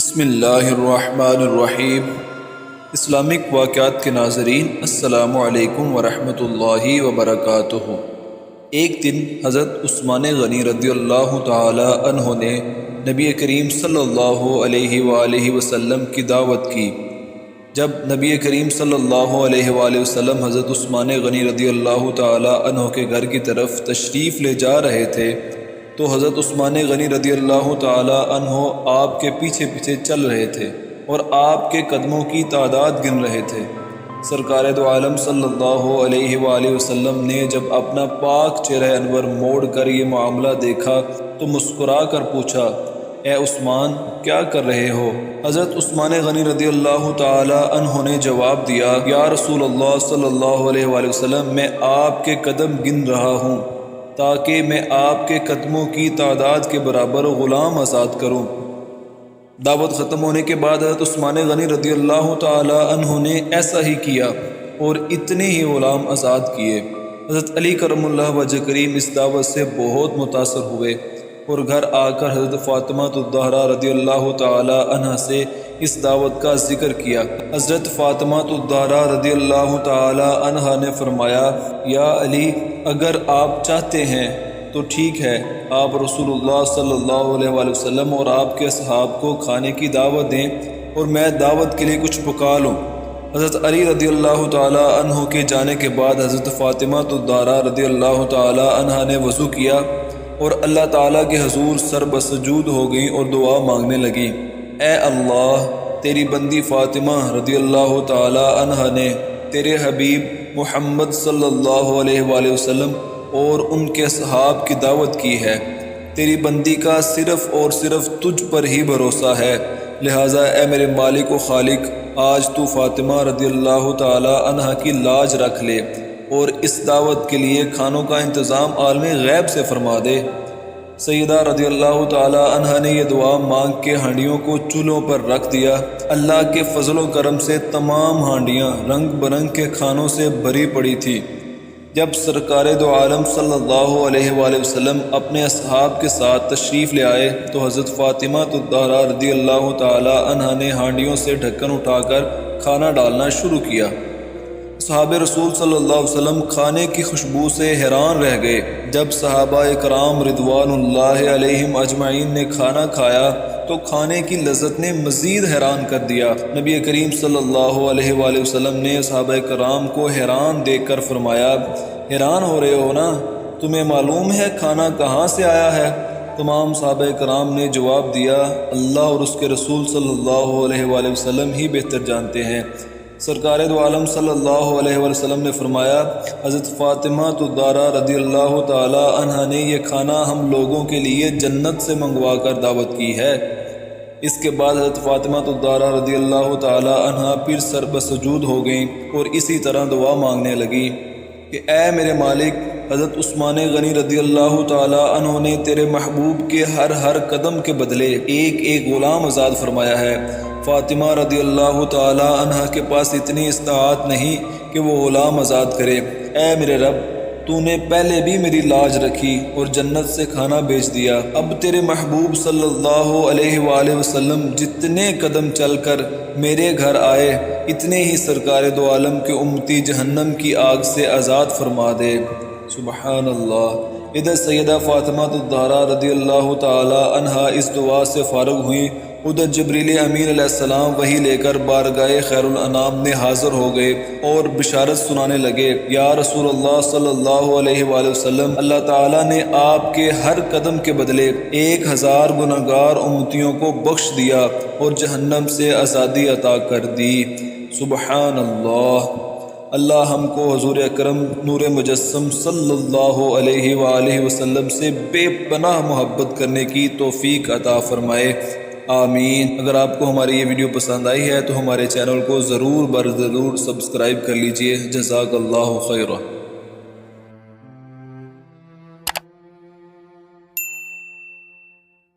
بسم اللہ الرحمن الرحیم۔ اسلامک واقعات کے ناظرین، السلام علیکم ورحمۃ اللہ وبرکاتہ۔ ایک دن حضرت عثمان غنی رضی اللہ تعالی عنہ نے نبی کریم صلی اللہ علیہ وآلہ وسلم کی دعوت کی۔ جب نبی کریم صلی اللہ علیہ وآلہ وسلم حضرت عثمان غنی رضی اللہ تعالی عنہ کے گھر کی طرف تشریف لے جا رہے تھے تو حضرت عثمان غنی رضی اللہ تعالی عنہ آپ کے پیچھے پیچھے چل رہے تھے اور آپ کے قدموں کی تعداد گن رہے تھے۔ سرکار دو عالم صلی اللہ علیہ وآلہ وسلم نے جب اپنا پاک چہرہ انور موڑ کر یہ معاملہ دیکھا تو مسکرا کر پوچھا، اے عثمان، کیا کر رہے ہو؟ حضرت عثمان غنی رضی اللہ تعالی عنہ نے جواب دیا، یا رسول اللہ صلی اللہ علیہ وآلہ وسلم، میں آپ کے قدم گن رہا ہوں تاکہ میں آپ کے قدموں کی تعداد کے برابر غلام آزاد کروں۔ دعوت ختم ہونے کے بعد حضرت عثمان غنی رضی اللہ تعالی عنہ نے ایسا ہی کیا اور اتنے ہی غلام آزاد کیے۔ حضرت علی کرم اللہ وجہ کریم اس دعوت سے بہت متاثر ہوئے اور گھر آ کر حضرت فاطمہ الزہرا رضی اللہ تعالی عنہ سے اس دعوت کا ذکر کیا۔ حضرت فاطمہ الزہرا رضی اللہ تعالی عنہ نے فرمایا، یا علی، اگر آپ چاہتے ہیں تو ٹھیک ہے، آپ رسول اللہ صلی اللہ علیہ وآلہ وسلم اور آپ کے اصحاب کو کھانے کی دعوت دیں اور میں دعوت کے لیے کچھ پکا لوں۔ حضرت علی رضی اللہ تعالی عنہ کے جانے کے بعد حضرت فاطمہ الزہرا رضی اللہ تعالی عنہ نے وضو کیا اور اللہ تعالیٰ کے حضور سر بسجود ہو گئیں اور دعا مانگنے لگی، اے اللہ، تیری بندی فاطمہ رضی اللہ تعالی عنہ نے تیرے حبیب محمد صلی اللہ علیہ وآلہ وسلم اور ان کے اصحاب کی دعوت کی ہے، تیری بندی کا صرف اور صرف تجھ پر ہی بھروسہ ہے، لہٰذا اے میرے مالک و خالق، آج تو فاطمہ رضی اللہ تعالی عنہ کی لاج رکھ لے اور اس دعوت کے لیے کھانوں کا انتظام عالم غیب سے فرما دے۔ سیدہ رضی اللہ تعالی عنہ نے یہ دعا مانگ کے ہانڈیوں کو چولہوں پر رکھ دیا۔ اللہ کے فضل و کرم سے تمام ہانڈیاں رنگ برنگ کے کھانوں سے بھری پڑی تھی۔ جب سرکار دو عالم صلی اللہ علیہ وآلہ وسلم اپنے اصحاب کے ساتھ تشریف لے آئے تو حضرت فاطمہ الزہرا رضی اللہ تعالی عنہ نے ہانڈیوں سے ڈھکن اٹھا کر کھانا ڈالنا شروع کیا۔ صحابہ رسول صلی اللہ علیہ وسلم کھانے کی خوشبو سے حیران رہ گئے۔ جب صحابہ کرام رضوان اللہ علیہم اجمعین نے کھانا کھایا تو کھانے کی لذت نے مزید حیران کر دیا۔ نبی کریم صلی اللہ علیہ وآلہ وسلم نے صحابہ کرام کو حیران دیکھ کر فرمایا، حیران ہو رہے ہو نا؟ تمہیں معلوم ہے کھانا کہاں سے آیا ہے؟ تمام صحابہ کرام نے جواب دیا، اللہ اور اس کے رسول صلی اللہ علیہ وآلہ وسلم ہی بہتر جانتے ہیں۔ سرکار دو عالم صلی اللہ علیہ وآلہ وسلم نے فرمایا، حضرت فاطمہ الزہرا رضی اللہ تعالی عنہ نے یہ کھانا ہم لوگوں کے لیے جنت سے منگوا کر دعوت کی ہے۔ اس کے بعد حضرت فاطمہ الزہرا رضی اللہ تعالی عنہ پھر سر بسجود ہو گئیں اور اسی طرح دعا مانگنے لگی کہ اے میرے مالک، حضرت عثمان غنی رضی اللہ تعالی عنہ نے تیرے محبوب کے ہر قدم کے بدلے ایک ایک غلام آزاد فرمایا ہے۔ فاطمہ رضی اللہ تعالی عنہ کے پاس اتنی استطاعت نہیں کہ وہ غلام آزاد کرے۔ اے میرے رب، تو نے پہلے بھی میری لاج رکھی اور جنت سے کھانا بیچ دیا، اب تیرے محبوب صلی اللہ علیہ وآلہ وسلم جتنے قدم چل کر میرے گھر آئے اتنے ہی سرکار دو عالم کے امتی جہنم کی آگ سے آزاد فرما دے۔ سبحان اللہ۔ ادھر سیدہ فاطمہ الزہرا رضی اللہ تعالی عنہ اس دعا سے فارغ ہوئیں، ادھر جبریل امین علیہ السلام وحی لے کر بارگاہ خیر الانام میں حاضر ہو گئے اور بشارت سنانے لگے، یا رسول اللہ صلی اللہ علیہ وآلہ وسلم، اللہ تعالیٰ نے آپ کے ہر قدم کے بدلے 1000 گنہگار امتیوں کو بخش دیا اور جہنم سے آزادی عطا کر دی۔ سبحان اللہ۔ اللہ ہم کو حضور اکرم نور مجسم صلی اللہ علیہ وآلہ وسلم سے بے پناہ محبت کرنے کی توفیق عطا فرمائے، آمین۔ اگر آپ کو ہماری یہ ویڈیو پسند آئی ہے تو ہمارے چینل کو ضرور سبسکرائب کر لیجئے۔ جزاک اللہ خیرہ۔